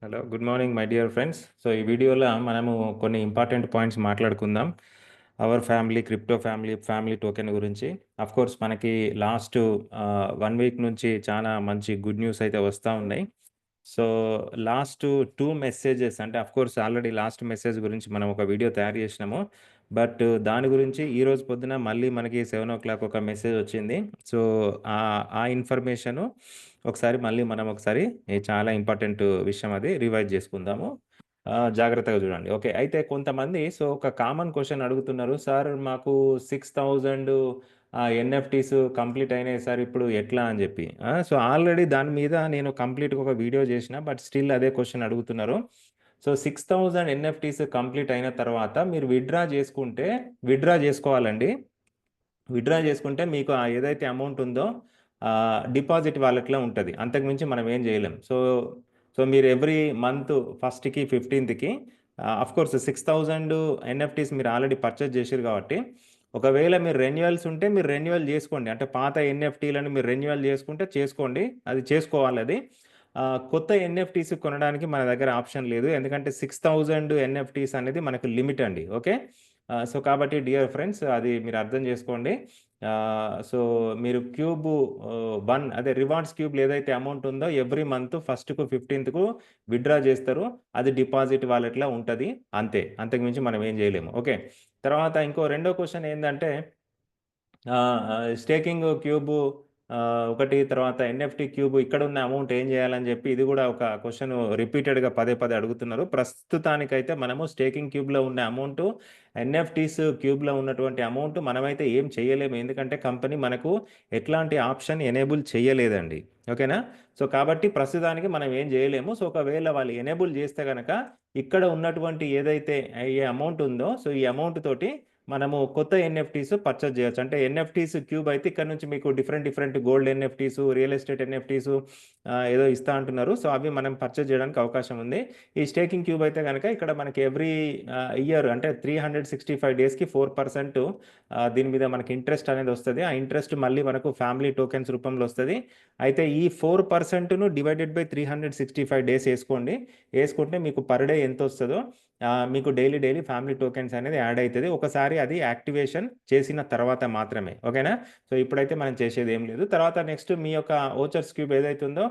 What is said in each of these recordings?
Hello good morning my dear friends. So ఈ వీడియోలో మనము కొన్ని ఇంపార్టెంట్ పాయింట్స్ మాట్లాడుకుందాం. Our family crypto family token గురించి. అఫ్ కోర్స్ మనకి లాస్ట్ 1 వీక్ నుంచి చాలా మంచి గుడ్ న్యూస్ అయితే వస్తూ ఉన్నాయి. సో లాస్ట్ 2 మెసేజెస్ అంటే of course already last message గురించి మనం ఒక వీడియో తయారు చేసినాము. బట్ దాని గురించి ఈరోజు పొద్దున మళ్ళీ మనకి 7 o'clock ఒక మెసేజ్ వచ్చింది. సో ఆ ఇన్ఫర్మేషను ఒకసారి మళ్ళీ మనం ఒకసారి చాలా ఇంపార్టెంట్ విషయం అది రివైజ్ చేసుకుందాము. జాగ్రత్తగా చూడండి. ఓకే. అయితే కొంతమంది ఒక కామన్ క్వెషన్ అడుగుతున్నారు. సార్ మాకు 6000 ఎన్ఎఫ్టీస్ కంప్లీట్ అయినాయి సార్, ఇప్పుడు ఎట్లా అని చెప్పి. సో ఆల్రెడీ దాని మీద నేను కంప్లీట్‌గా ఒక వీడియో చేసిన. బట్ స్టిల్ అదే క్వెషన్ అడుగుతున్నారు. సో 6000 ఎన్ఎఫ్టీస్ కంప్లీట్ అయిన తర్వాత మీరు విత్‌డ్రా చేసుకోవాలండి. విత్‌డ్రా చేసుకుంటే మీకు ఏదైతే అమౌంట్ ఉందో డిపాజిట్ వాలెట్‌లో ఉంటది. అంతకు మించి మనం ఏం చేయలేం. సో మీరు ఎవ్రీ మంత్ ఫస్ట్‌కి, 15కి ఆఫ్‌కోర్స్ 6000 ఎన్ఎఫ్టీస్ మీరు ఆల్రెడీ పర్చేజ్ చేసిర్రు కాబట్టి, ఒకవేళ మీరు రెన్యువల్స్ ఉంటే మీరు రెన్యువల్ చేసుకోండి. అంటే పాత ఎన్ఎఫ్టీలను మీరు రెన్యువల్ చేసుకుంటే చేసుకోండి. అది చేసుకోవాలది. కొత్త ఎన్ఎఫ్టీస్ కొనడానికి మన దగ్గర ఆప్షన్ లేదు. ఎందుకంటే 6000 ఎన్ఎఫ్టీస్ అనేది మనకు లిమిట్ అండి. ఓకే. సో కాబట్టి డియర్ ఫ్రెండ్స్ అది మీరు అర్థం చేసుకోండి. సో మీరు క్యూబ్ 1 అదే రివార్డ్స్ క్యూబ్‌లో ఏదైతే అమౌంట్ ఉందో ఎవ్రీ మంత్ ఫస్ట్‌కు, 15థ్‌కు విత్‌డ్రా చేస్తారు. అది డిపాజిట్ వాలెట్‌లో ఉంటది. అంతే. అంతకు మించి మనం ఏం చేయలేము. ఓకే. తర్వాత ఇంకో రెండో క్వెషన్ ఏందంటే స్టేకింగ్ క్యూబ్ ఒకటి, తర్వాత ఎన్ఎఫ్టీ క్యూబ్ ఇక్కడున్న అమౌంట్ ఏం చేయాలని చెప్పి ఇది కూడా ఒక క్వెషన్ రిపీటెడ్‌గా పదే పదే అడుగుతున్నారు. ప్రస్తుతానికైతే మనము స్టేకింగ్ క్యూబ్‌లో ఉన్న అమౌంట్, ఎన్ఎఫ్టీస్ క్యూబ్‌లో ఉన్నటువంటి అమౌంట్ మనమైతే ఏం చేయలేము. ఎందుకంటే కంపెనీ మనకు ఎట్లాంటి ఆప్షన్ ఎనేబుల్ చేయలేదండి. ఓకేనా? సో కాబట్టి ప్రస్తుతానికి మనం ఏం చేయలేము. సో ఒకవేళ వాళ్ళు ఎనేబుల్ చేస్తే గనక ఇక్కడ ఉన్నటువంటి ఏదైతే ఈ అమౌంట్ ఉందో, సో ఈ అమౌంట్ తోటి మనము కొత్త ఎన్ఎఫ్టీస్ పర్చేజ్ చేయొచ్చు. అంటే ఎన్ఎఫ్టీస్ క్యూబ్ అయితే ఇక్కడ నుంచి మీకు different gold NFTs, real estate NFTs ఏదో ఇస్తా అంటున్నారు. సో అవి మనం పర్చేజ్ చేయడానికి అవకాశం ఉంది. ఈ స్టేకింగ్ క్యూబ్ అయితే గనక ఇక్కడ మనకి ఎవ్రీ ఇయర్ అంటే 365 డేస్‌కి 4% దీని మీద మనకి ఇంట్రెస్ట్ అనేది వస్తది. ఆ ఇంట్రెస్ట్ మళ్ళీ మనకు ఫ్యామిలీ టోకెన్స్ రూపంలో వస్తది. అయితే ఈ 4%ను డివైడెడ్ బై 365 డేస్ ఏసుకోండి. ఏసుకుంటే మీకు పర్ డే ఎంతొస్తదో మీకు డైలీ ఫ్యామిలీ టోకెన్స్ అనేది యాడ్ అయితది. ఒకసారి అది యాక్టివేషన్ చేసిన తర్వాత మాత్రమే. ఓకేనా? సో ఇప్పుడైతే మనం చేసేది ఏం లేదు. తర్వాత నెక్స్ట్ మీ యొక్క వోచర్స్ క్యూబ్ ఏదైతే ఉందో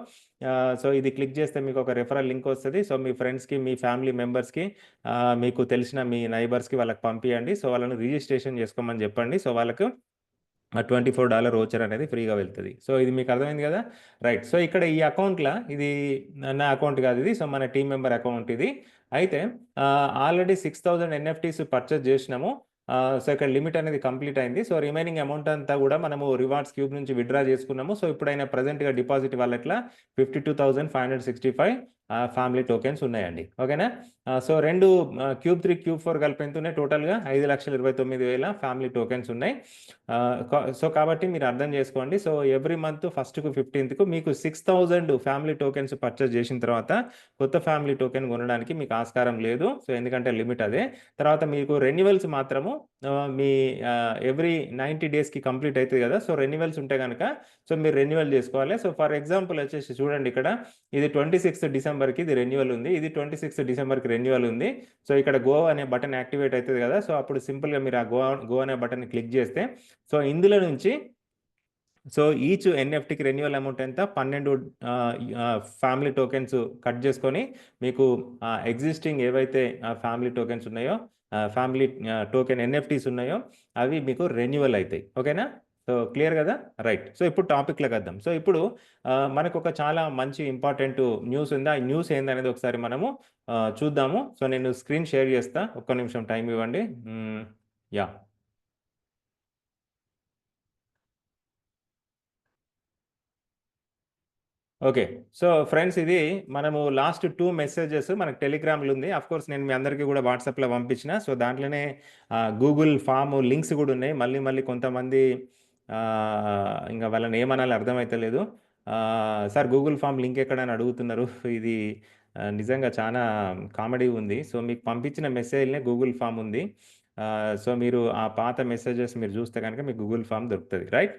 సో ఇది క్లిక్ చేస్తే మీకు ఒక రిఫరల్ లింక్ వస్తది. సో మీ ఫ్రెండ్స్‌కి, మీ ఫ్యామిలీ మెంబర్స్‌కి మీకు తెలిసిన మీ నైబర్స్‌కి వాళ్ళకి పంపియండి. సో వాళ్ళని రిజిస్ట్రేషన్ చేసుకోమని చెప్పండి. సో వాళ్ళకు ఆ $24 వోచర్ అనేది ఫ్రీగా వెళ్తది. సో ఇది మీకు అర్థమైంది కదా! రైట్. సో ఇక్కడ ఈ అకౌంట్‌ల ఇది నా అకౌంట్ కాదు ఇది. సో మన టీమ్ మెంబర్ అకౌంట్ ఇది. అయితే ఆల్రెడీ 6000 ఎన్ఎఫ్టీస్ పర్చేజ్ చేసినాము. సో ఇక్కడ లిమిట్ అనేది కంప్లీట్ అయింది. సో రిమైనింగ్ అమౌంట్ అంతా కూడా మనము రివార్డ్స్ క్యూబ్ నుంచి విత్‌డ్రా చేసుకున్నాము. సో ఇప్పుడైనా ప్రెజెంట్‌గా డిపాజిట్ వాలెట్‌ల 52,565 ఫ్యామిలీ టోకెన్స్ ఉన్నాయండి. ఓకేనా? సో 2 క్యూబ్ 3, క్యూబ్ 4 కలిపి ఎంతున్నాయి టోటల్‌గా 5,29,000 ఫ్యామిలీ టోకెన్స్ ఉన్నాయి. సో కాబట్టి మీరు అర్థం చేసుకోండి. సో ఎవ్రీ మంత్ ఫస్ట్‌కు, 15థ్‌కు మీకు 6000 ఫ్యామిలీ టోకెన్స్ పర్చేజ్ చేసిన తర్వాత కొత్త ఫ్యామిలీ టోకెన్ కొనడానికి మీకు ఆస్కారం లేదు. సో ఎందుకంటే లిమిట్ అదే. తర్వాత మీకు రెన్యువల్స్ మాత్రము మీ ఎవ్రీ 90 డేస్‌కి కంప్లీట్ అయితది కదా! సో రెన్యువల్స్ ఉంటే గనక సో మీరు రెన్యువల్ చేసుకోవాలి. సో ఫర్ ఎగ్జాంపుల్ వచ్చేసి చూడండి ఇక్కడ ఇది 26 డిసెంబర్‌కి ఇది రెన్యువల్ ఉంది. ఇది 26 డిసెంబర్‌కి రెన్యువల్ ఉంది. సో ఇక్కడ గో అనే బటన్ యాక్టివేట్ అయితది కదా! సో అప్పుడు సింపుల్‌గా మీరు ఆ గో అనే బటన్‌ని క్లిక్ చేస్తే సో ఇందులో నుంచి సో ఈచ్ ఎన్ఎఫ్టీకి రెన్యువల్ అమౌంట్ ఎంత? 12 ఫ్యామిలీ టోకెన్స్ కట్ చేసుకొని మీకు ఎగ్జిస్టింగ్ ఏవైతే ఫ్యామిలీ టోకెన్స్ ఉన్నాయో, ఫ్యామిలీ టోకెన్ ఎన్ఎఫ్టీస్ ఉన్నాయో అవి మీకు రెన్యువల్ అయితాయి. ఓకేనా? సో క్లియర్ కదా! రైట్. సో ఇప్పుడు టాపిక్‌లోకొద్దాం. సో ఇప్పుడు మనకొక చాలా మంచి ఇంపార్టెంట్ న్యూస్ ఉంది. ఆ న్యూస్ ఏందనేది ఒకసారి మనము చూద్దాము. సో నేను స్క్రీన్ షేర్ చేస్తా. ఒక్క నిమిషం టైమ్ ఇవ్వండి. యాహ్! ఓకే. సో ఫ్రెండ్స్ ఇది మనము లాస్ట్ 2 మెసేజెస్ మనకు టెలిగ్రామ్‌లో ఉంది. ఆఫ్‌కోర్స్ నేను మీ అందరికీ గూడా వాట్సాప్‌లో పంపించిన. సో దాంట్లోనే గూగుల్ ఫార్మ్ లింక్స్ గూడా ఉన్నాయి. మళ్ళీ కొంతమంది ఇంగ వాళ్ళని ఏమనాలో అర్థమైతలేదు. సార్ గూగుల్ ఫార్మ్ లింక్ ఎక్కడ అని అడుగుతున్నారు. ఇది నిజంగా చానా కామెడీ ఉంది. సో మీకు పంపించిన మెసేజ్‌లోనే గూగుల్ ఫార్మ్ ఉంది. సో మీరు ఆ పాత మెసేజెస్ మీరు చూస్తే గనుక మీకు గూగుల్ ఫార్మ్ దొరుకుతది. Right?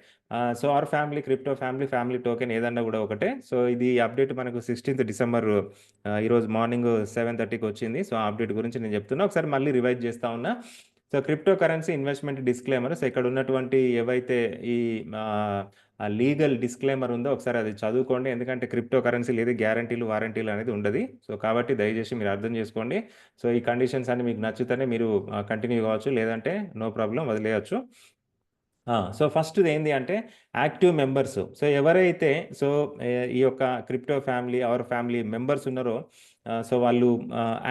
So our family, crypto family, family token ఏదన్నా గూడా ఒకటే. సో ఇది అప్డేట్ మనకు 16థ్ డిసెంబర్ ఈరోజు మార్నింగ్ 7:30కి వచ్చింది. సో ఆ అప్డేట్ గురించి నేను చెప్తున్నా. ఒకసారి మళ్ళీ రివైజ్ చేస్తా ఉన్నా. So crypto currency investment disclaimer. So ఇక్కడ ఉన్నటువంటి ఏవైతే ఈ ఆ లీగల్ డిస్క్లైమర్ ఉందో ఒకసారి అది చదువుకోండి. ఎందుకంటే క్రిప్టో కరెన్సీలో ఏది గ్యారంటీలు, వారంటీలు అనేది ఉండది. సో కాబట్టి దయచేసి మీరు అర్థం చేసుకోండి. సో ఈ కండిషన్స్ అన్నీ మీకు నచ్చితేనే మీరు కంటిన్యూ కావచ్చు. లేదంటే నో ప్రాబ్లమ్ వదిలేయొచ్చు. సో ఫస్ట్‌ది ఏంది అంటే యాక్టివ్ మెంబర్స్. సో ఎవరైతే సో ఈ యొక్క crypto family, our family members ఉన్నారో సో వాళ్ళు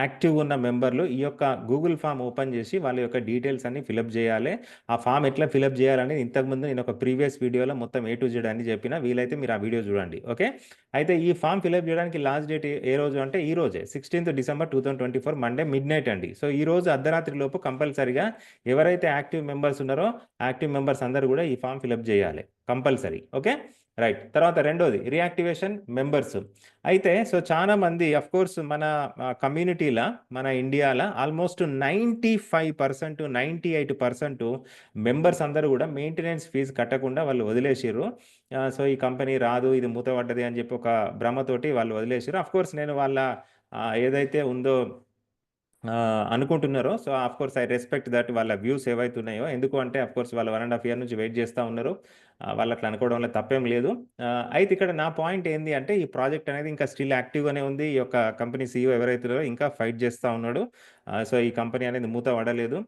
యాక్టివ్‌గా ఉన్న మెంబర్‌లు ఈ యొక్క గూగుల్ ఫార్మ్ ఓపెన్ చేసి వాళ్ళ యొక్క డీటెయిల్స్ అన్నీ ఫిలప్ చేయాలి. ఆ ఫార్మ్ ఎట్లా ఫిలప్ చేయాలనేది ఇంతకుముందు నేను ఒక ప్రీవియస్ వీడియోలో మొత్తం ఏ టు జెడ్ అన్ని చెప్పిన. వీలైతే మీరు ఆ వీడియో చూడండి. ఓకే. అయితే ఈ ఫార్మ్ ఫిలప్ చేయడానికి లాస్ట్ డేట్ ఏ రోజు అంటే ఈ రోజే 16థ్ డిసెంబర్ 2024 మండే మిడ్‌నైట్ అండి. సో ఈ రోజు అర్ధరాత్రి లోపు కంపల్సరీగా ఎవరైతే యాక్టివ్ మెంబర్స్ ఉన్నారో యాక్టివ్ మెంబర్స్ అందరూ కూడా ఈ ఫార్మ్ ఫిలప్ చేయాలి. కంపల్సరీ. ఓకే. రైట్. తర్వాత రెండోది రీయాక్టివేషన్ మెంబర్స్. అయితే సో చాలా మంది ఆఫ్‌కోర్స్ మన కమ్యూనిటీల మన ఇండియాల ఆల్మోస్ట్ 95%, 98% మెంబర్స్ అందరూ కూడా మెయింటెనెన్స్ ఫీజ్ కట్టకుండా వాళ్ళు వదిలేసిర్రు. సో ఈ కంపెనీ రాదు, ఇది మూతపడ్డది అని చెప్పి ఒక భ్రమతోటి వాళ్ళు వదిలేసిర్రు. ఆఫ్‌కోర్స్ నేను వాళ్ళ ఏదైతే ఉందో అనుకుంటున్నారో so of course I respect that వాళ్ళ వ్యూస్ ఏవైతే ఉన్నాయో. ఎందుకు అంటే ఆఫ్‌కోర్స్ వాళ్ళు 1 ½ ఇయర్ నుంచి వెయిట్ చేస్తా ఉన్నారు. వాళ్ళు అట్లా అనుకోవడంలో తప్పేం లేదు. అయితే ఇక్కడ నా పాయింట్ ఏంది అంటే ఈ ప్రాజెక్ట్ అనేది ఇంకా స్టిల్ యాక్టివ్‌గానే ఉంది. ఈ యొక్క కంపెనీ సీఈఓ ఎవరైతే ఉన్నారో ఇంకా ఫైట్ చేస్తా ఉన్నాడు. సో ఈ కంపెనీ అనేది మూత పడలేదు.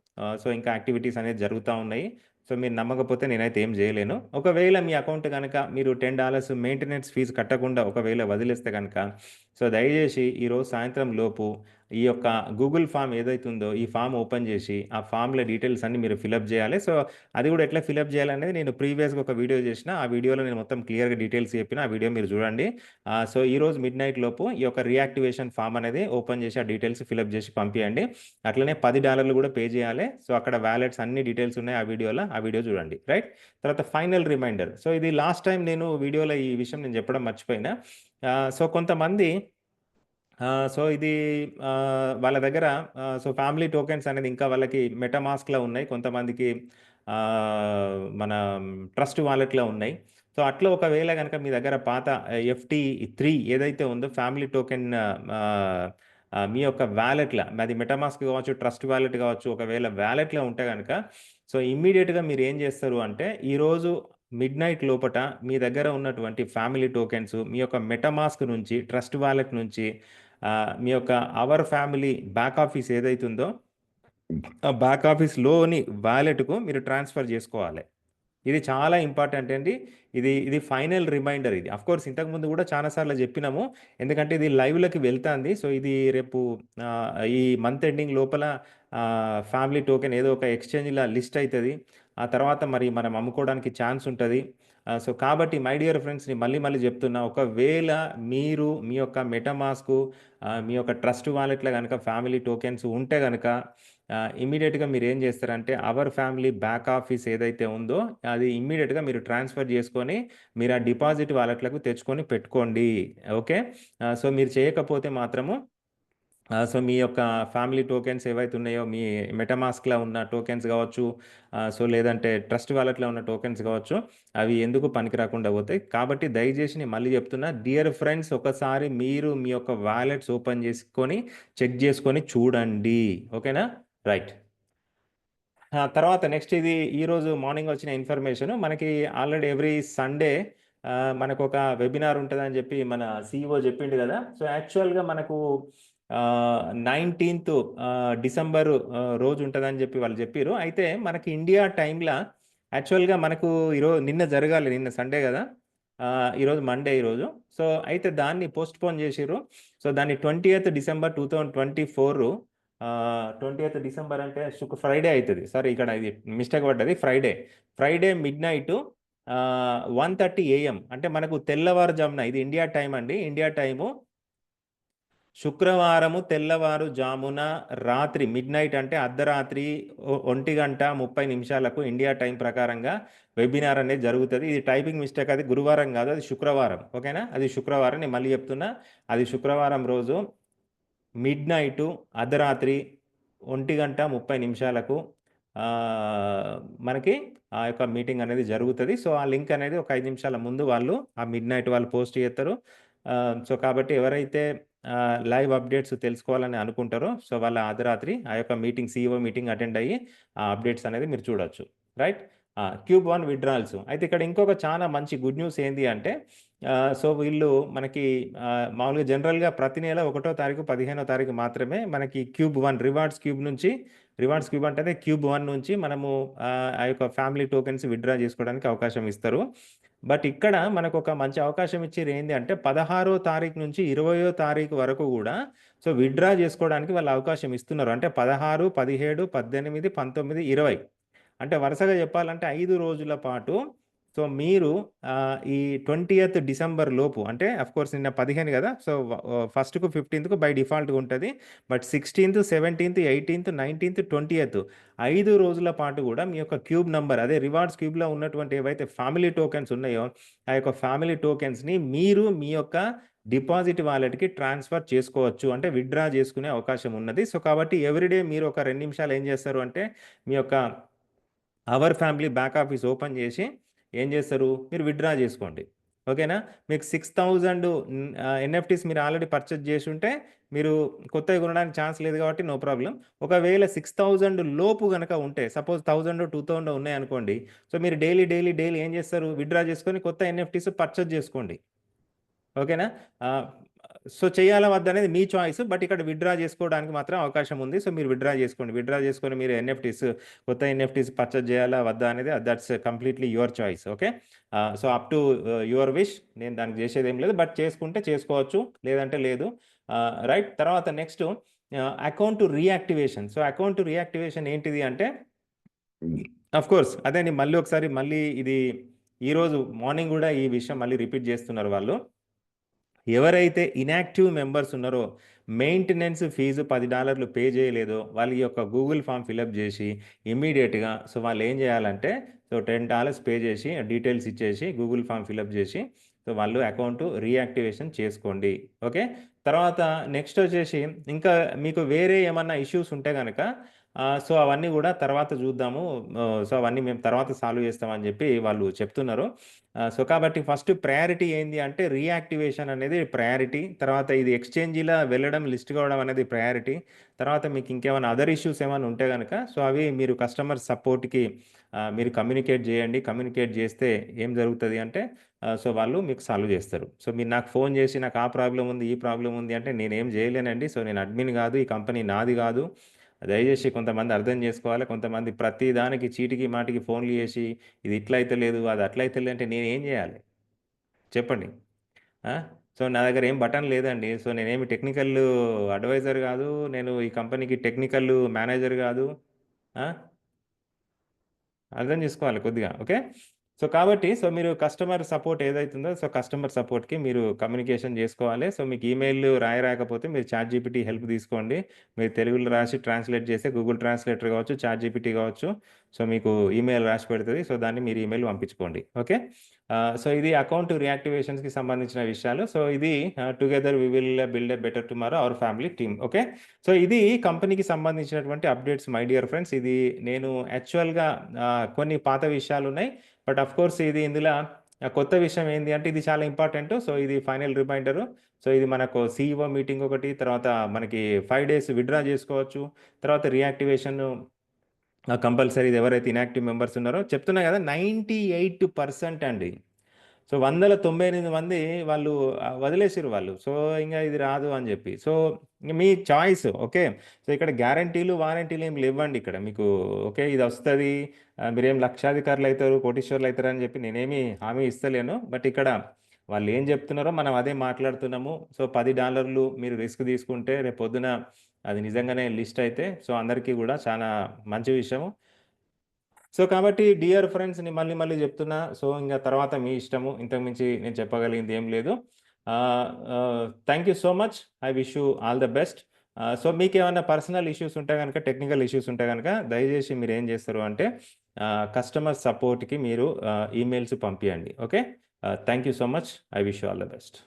సో ఇంకా యాక్టివిటీస్ అనేది జరుగుతా ఉన్నాయి. సో మీరు నమ్మకపోతే నేనైతే ఏం చేయలేను. ఒకవేళ మీ అకౌంట్ గనక మీరు $10 మెయింటెనెన్స్ ఫీజ్ కట్టకుండా ఒకవేళ వదిలేస్తే గనక సో దయచేసి ఈరోజు సాయంత్రం లోపు ఈ యొక్క గూగుల్ ఫార్మ్ ఏదైతే ఉందో ఈ ఫార్మ్ ఓపెన్ చేసి ఆ ఫార్మ్‌ల డీటెయిల్స్ అన్నీ మీరు ఫిలప్ చేయాలి. సో అది కూడా ఎట్లా ఫిలప్ చేయాలనేది నేను ప్రీవియస్‌గా ఒక వీడియో చేసిన. ఆ వీడియోలో నేను మొత్తం క్లియర్‌గా డీటెయిల్స్ చెప్పిన. ఆ వీడియో మీరు చూడండి. సో ఈరోజు మిడ్‌నైట్ లోపు ఈ యొక్క రీయాక్టివేషన్ ఫార్మ్ అనేది ఓపెన్ చేసి ఆ డీటెయిల్స్ ఫిలప్ చేసి పంపియండి. అట్లనే $10 కూడా పే చేయాలి. సో అక్కడ వాలెట్స్ అన్ని డీటెయిల్స్ ఉన్నాయి ఆ వీడియోలో. ఆ వీడియో చూడండి. రైట్. తర్వాత ఫైనల్ రిమైండర్. సో ఇది లాస్ట్ టైమ్ నేను వీడియోలో ఈ విషయం నేను చెప్పడం మర్చిపోయినా. సో కొంతమంది సో ఇది వాళ్ళ దగ్గర సో ఫ్యామిలీ టోకెన్స్ అనేది ఇంకా వాళ్ళకి మెటామాస్క్‌లో ఉన్నాయి. కొంతమందికి మన ట్రస్ట్ వాలెట్‌లో ఉన్నాయి. సో అట్లా ఒకవేళ గనక మీ దగ్గర పాత FT3 ఏదైతే ఉందో ఫ్యామిలీ టోకెన్ మీ యొక్క వాలెట్‌ల అది మెటామాస్క్ కావచ్చు, ట్రస్ట్ వాలెట్ కావచ్చు. ఒకవేళ వాలెట్‌లో ఉంటే గనక సో ఇమ్మీడియేట్‌గా మీరు ఏం చేస్తారు అంటే ఈరోజు మిడ్‌నైట్ లోపట మీ దగ్గర ఉన్నటువంటి ఫ్యామిలీ టోకెన్స్ మీ యొక్క మెటామాస్క్ నుంచి, ట్రస్ట్ వాలెట్ నుంచి మీ యొక్క అవర్ ఫ్యామిలీ బ్యాక్ ఆఫీస్ ఏదైతుందో, ఆ బ్యాక్ ఆఫీస్‌లోని వాలెట్‌కు మీరు ట్రాన్స్‌ఫర్ జేసుకోవాలి. ఇది చాలా ఇంపార్టెంట్ అండి. ఇది ఫైనల్ రిమైండర్ ఇది. ఆఫ్‌కోర్స్ ఇంతకుముందు గూడా చాలా సార్లు జెప్పినాము. ఎందుకంటే ఇది లైవ్‌లోకి వెళ్తాంది. సో ఇది రేపు ఈ మంత్ ఎండింగ్ లోపల ఫ్యామిలీ టోకెన్ ఏదో ఒక ఎక్స్‌చేంజ్‌ల లిస్ట్ అయితది. ఆ తర్వాత మరి మనం అమ్ముకోవడానికి ఛాన్స్ ఉంటది. సో కాబట్టి మై డియర్ ఫ్రెండ్స్ నేను మళ్ళీ మళ్ళీ జెప్తున్నా. ఒకవేళ మీరు మీ యొక్క మెటామాస్కు మీ యొక్క ట్రస్ట్ వాలెట్‌లో గనక ఫ్యామిలీ టోకెన్స్ ఉంటే గనక ఇమ్మీడియేట్‌గా మీరేం జేస్తారంటే అవర్ ఫ్యామిలీ బ్యాక్ ఆఫీస్ ఏదైతే ఉందో అది ఇమ్మీడియేట్‌గా మీరు ట్రాన్స్‌ఫర్ జేసుకొని మీరు ఆ డిపాజిట్ వాలెట్‌లకు తెచ్చుకొని పెట్టుకోండి. ఓకే. సో మీరు చేయకపోతే మాత్రము సో మీ యొక్క ఫ్యామిలీ టోకెన్స్ ఏవైతే ఉన్నాయో మీ మెటామాస్క్‌లో ఉన్న టోకెన్స్ గావచ్చు, సో లేదంటే ట్రస్ట్ వాలెట్‌లో ఉన్న టోకెన్స్ గావచ్చు, అవి ఎందుకు పనికి రాకుండా పోతాయి. కాబట్టి దయచేసి నేను మళ్ళీ చెప్తున్నా డియర్ ఫ్రెండ్స్ ఒకసారి మీరు మీ యొక్క వాలెట్స్ ఓపెన్ చేసుకొని చెక్ చేసుకొని చూడండి. ఓకేనా? రైట్. తర్వాత నెక్స్ట్ ఇది ఈరోజు మార్నింగ్ వచ్చిన ఇన్ఫర్మేషను. మనకి ఆల్రెడీ ఎవ్రీ సండే మనకొక వెబినార్ ఉంటదని జెప్పి మన సీఈఓ జెప్పిండు గదా! సో, యాక్చువల్‌గా మనకు 19థ్ డిసెంబర్ రోజు ఉంటదని జెప్పి వాళ్ళు జెప్పిర్రు. అయితే మనకి ఇండియా టైమ్‌ల యాక్చువల్‌గా మనకు నిన్న జరగాలి. నిన్న సండే గదా! ఈరోజు మండే ఈరోజు. సో, అయితే దాన్ని పోస్ట్‌పోన్ జేసిర్రు. సో, దాన్ని 20థ్ డిసెంబర్ 2024 20థ్ డిసెంబర్ అంటే ఫ్రైడే అయితది. సారీ ఇక్కడ ఇది మిస్టేక్ పడ్డది. ఫ్రైడే. ఫ్రైడే మిడ్‌నైట్ 1:30 AM అంటే మనకు తెల్లవారుజామున ఇది ఇండియా టైమ్ అండి. ఇండియా టైము శుక్రవారము తెల్లవారుజామున రాత్రి మిడ్‌నైట్ అంటే అర్ధరాత్రి 1:30 ఇండియా టైమ్ ప్రకారంగా వెబినార్ అనేది జరుగుతది. ఇది టైపింగ్ మిస్టేక్ అది గురువారం గాదు. అది శుక్రవారం. ఓకేనా? అది శుక్రవారం. నేను మళ్ళీ చెప్తున్నా. అది శుక్రవారం రోజు మిడ్‌నైటు అర్ధరాత్రి 1:30 మనకి ఆ యొక్క మీటింగ్ అనేది జరుగుతది. సో, ఆ లింక్ అనేది ఒక 5 నిమిషాల ముందు వాళ్ళు ఆ మిడ్‌నైట్ వాళ్ళు పోస్ట్ చేత్తరు. సో, కాబట్టి ఎవరైతే లైవ్ అప్డేట్స్ తెలుసుకోవాలని అనుకుంటారో, సో, వాళ్ళు అర్ధరాత్రి ఆ యొక్క మీటింగ్ సీఈఓ మీటింగ్ అటెండ్ అయ్యి ఆ అప్డేట్స్ అనేది మీరు చూడొచ్చు. రైట్? Cube 1 withdrawals. అయితే ఇక్కడ ఇంకొక చాలా మంచి గుడ్ న్యూస్ ఏంది అంటే సో, వీళ్ళు మనకి మామూలుగా జనరల్‌గా ప్రతి నెల 1 తారీఖు, 15 తారీఖు మాత్రమే మనకి క్యూబ్ 1 రివార్డ్స్ క్యూబ్ అంటే క్యూబ్ 1 నుంచి మనము ఆ యొక్క ఫ్యామిలీ టోకెన్స్ విత్‌డ్రా చేసుకోవడానికి అవకాశం ఇస్తారు. బట్ ఇక్కడ మనకొక మంచి అవకాశం ఇచ్చిర్రు ఏంది అంటే 16 తారీఖు నుంచి 20 తారీఖు వరకు గూడా సో, విత్‌డ్రా చేసుకోవడానికి వాళ్ళు అవకాశం ఇస్తున్నారు. అంటే 16, 17, 18, 19, 20 అంటే వరుసగా చెప్పాలంటే 5 రోజుల పాటు సో, మీరు ఈ 20థ్ డిసెంబర్ లోపు అంటే ఆఫ్‌కోర్స్ నిన్న 15 గదా! సో, ఫస్ట్‌కు, 15థ్‌కు బై డిఫాల్ట్‌గా ఉంటది. బట్ 16థ్, 17థ్, 18థ్, 19థ్, 20థ్ 5 రోజుల పాటు గూడా మీ యొక్క క్యూబ్ నంబర్ అదే రివార్డ్స్ క్యూబ్‌లో ఉన్నటువంటి ఏవైతే ఫ్యామిలీ టోకెన్స్ ఉన్నాయో, ఆ యొక్క ఫ్యామిలీ టోకెన్స్‌ని మీరు మీ యొక్క డిపాజిట్ వాలెట్‌కి ట్రాన్స్‌ఫర్ చేసుకోవచ్చు. అంటే విత్‌డ్రా చేసుకునే అవకాశం ఉన్నది. సో, కాబట్టి ఎవ్రీడే మీరు ఒక 2 నిమిషాలు ఏం చేస్తారు అంటే మీ యొక్క our family back office open చేసి ఏం చేస్తారు? మీరు విత్‌డ్రా చేసుకోండి. ఓకేనా? మీకు 6000 ఎన్ఎఫ్‌టీస్ మీరు ఆల్రెడీ పర్చేజ్ చేసుంటే, మీరు కొత్తవి కొనడానికి ఛాన్స్ లేదు కాబట్టి నో ప్రాబ్లమ్. ఒకవేళ 6000 లోపు గనక ఉంటే, సపోజ్ 1000 2000 ఉన్నాయనుకోండి. సో, మీరు డైలీ ఏం చేస్తారు? విత్‌డ్రా చేసుకొని కొత్త ఎన్ఎఫ్‌టీస్ పర్చేజ్ చేసుకోండి. ఓకేనా? ఆహ్, సో, చేయాలా వద్దా అనేది మీ చాయిస్. బట్ ఇక్కడ విత్‌డ్రా చేసుకోవడానికి మాత్రం అవకాశం ఉంది. సో, మీరు విత్‌డ్రా చేసుకోండి. విత్‌డ్రా చేసుకొని మీరు కొత్త ఎన్ఎఫ్‌టీస్ పర్చేజ్ చేయాలా వద్దా అనేది that's completely your choice. Okay. So, up to your wish. నేను దానికి చేసేదేం లేదు. బట్ చేసుకుంటే చేసుకోవచ్చు. లేదంటే లేదు. రైట్. తర్వాత next account reactivation. So, account reactivation ఏంటిది అంటే ఆఫ్‌కోర్స్ అదే మళ్ళీ ఇది ఈరోజు మార్నింగ్ గూడా ఈ విషయం మళ్ళీ రిపీట్ చేస్తున్నారు వాళ్ళు. ఎవరైతే ఇనాక్టివ్ మెంబర్స్ ఉన్నారో, మెయింటెనెన్స్ ఫీజు $10 పే చేయలేదో, వాళ్ళ ఈ యొక్క గూగుల్ ఫార్మ్ ఫిలప్ జేసి, ఇమ్మీడియేట్‌గా సో, వాళ్ళేం జేయాలంటే, సో, $10 పే జేసి, డీటెయిల్స్ ఇచ్చేసి, గూగుల్ ఫార్మ్ ఫిలప్ జేసి, సో, వాళ్ళు అకౌంట్ రీయాక్టివేషన్ చేసుకోండి. ఓకే. తర్వాత నెక్స్ట్ వచ్చేసి, ఇంకా మీకు వేరే ఏమన్నా ఇష్యూస్ ఉంటే గనక సో, అవన్నీ గూడా తర్వాత జూద్దాము. సో, అవన్నీ మేము తర్వాత సాల్వ్ జేస్తామని జెప్పి వాళ్ళు చెప్తున్నారు. సో, కాబట్టి ఫస్ట్ ప్రయారిటీ ఏంది అంటే రీయాక్టివేషన్ అనేది ప్రయారిటీ. తర్వాత ఇది ఎక్స్‌చేంజిలా వెళ్ళడం, లిస్ట్ కావడం అనేది ప్రయారిటీ. తర్వాత మీకు ఇంకేమైనా అదర్ ఇష్యూస్ ఏమైనా ఉంటే గనక సో, అవి మీరు కస్టమర్ సపోర్ట్‌కి మీరు కమ్యూనికేట్ జేయండి. కమ్యూనికేట్ జేస్తే ఏం జరుగుతది అంటే సో, వాళ్ళు మీకు సాల్వ్ జేస్తారు. సో, మీరు నాకు ఫోను జేసి నాకు ఆ ప్రాబ్లమ్ ఉంది, ఈ ప్రాబ్లమ్ ఉంది అంటే నేనేం జేయలేనండి. సో, నేను అడ్మిన్ గాదు. ఈ కంపెనీ నాది గాదు. దయజేసి కొంతమంది అర్థం జేసుకోవాలి. కొంతమంది ప్రతి దానికి చీటికి మాటికి ఫోన్‌లు జేసి ఇది ఇట్లా అయితలేదు, అది అట్లా అయితలేదు అంటే నేనేం జేయాలి? చెప్పండి. ఆ! సో, నా దగ్గర ఏం బటన్ లేదండి. సో, నేనేమి టెక్నికల్ అడ్వైజర్ గాదు. నేను ఈ కంపెనీకి టెక్నికల్ మేనేజర్ గాదు. ఆ! అర్థం చేసుకోవాలి కొద్దిగా. ఓకే. సో, కాబట్టి సో, మీరు కస్టమర్ సపోర్ట్ ఏదైతుందో సో, కస్టమర్ సపోర్ట్‌కి మీరు కమ్యూనికేషన్ జేసుకోవాలి. సో, మీకు ఈమెయిల్ రాయరాకపోతే మీరు చాట్‌జీపీటీ హెల్ప్ తీసుకోండి. మీరు తెలుగులో రాసి ట్రాన్స్‌లేట్ చేస్తే గూగుల్ ట్రాన్స్‌లేటర్ కావచ్చు, చాట్‌జీపీటీ కావచ్చు. సో, మీకు ఈమెయిల్ రాసి పెడతది. సో, దాన్ని మీరు ఈమెయిల్ పంపించుకోండి. ఓకే. సో, ఇది అకౌంట్ రియాక్టివేషన్స్‌కి సంబంధించిన విషయాలు. సో, ఇది together we will build a better tomorrow our family team. Okay. So, ఇది కంపెనీకి సంబంధించినటువంటి అప్డేట్స్ మై డియర్ ఫ్రెండ్స్. ఇది నేను యాక్చువల్‌గా కొన్ని పాత విషయాలున్నాయి. బట్ ఆఫ్‌కోర్స్ ఇది ఇందుల కొత్త విషయం ఏంది అంటే ఇది చాలా ఇంపార్టెంట్. సో, ఇది ఫైనల్ రిమైండరు. సో, ఇది మనకు సీఈఓ మీటింగ్ ఒకటి, తర్వాత మనకి 5 డేస్ విత్‌డ్రా జేసుకోవచ్చు. తర్వాత రియాక్టివేషన్ కంపల్సరీ ఇది ఎవరైతే ఇనాక్టివ్ మెంబర్స్ ఉన్నారో చెప్తున్నా గదా! 98% అండి. సో, 198 మంది వాళ్ళు వదిలేసిర్రు వాళ్ళు. సో, ఇంగ ఇది రాదు అని జెప్పి. సో, ఇంగ మీ చాయిస్. ఓకే. సో, ఇక్కడ గ్యారంటీలు, వారంటీలు ఏమి లెవ్వండి ఇక్కడ. మీకు ఓకే. ఇదొస్తది. మీరేం లక్షాధికారులైతారు, కోటీశ్వరులైతారని జెప్పి నేనేమి హామీ ఇస్తలేను. బట్ ఇక్కడ వాళ్ళేం జెప్తున్నారో మనం అదే మాట్లాడుతున్నాము. సో, $10 మీరు రిస్క్ తీసుకుంటే రేపొద్దున అది నిజంగానే లిస్ట్ అయితే సో, అందరికీ గూడా చానా మంచి విషయము. సో, కాబట్టి డియర్ ఫ్రెండ్స్ నేను మళ్ళీ జెప్తున్నా. సో, ఇంగ తర్వాత మీ ఇష్టము. ఇంతకు మించి నేను చెప్పగలిగింది ఏం లేదు. Thank you so much. I wish you all the best. So, మీకేమన్నా పర్సనల్ ఇష్యూస్ ఉంటే గనక, టెక్నికల్ ఇష్యూస్ ఉంటే గనక దయజేసి మీరేం జేస్తారు అంటే కస్టమర్ సపోర్ట్‌కి మీరు ఈమెయిల్స్ పంపియండి. Okay. Thank you so much. I wish you all the best.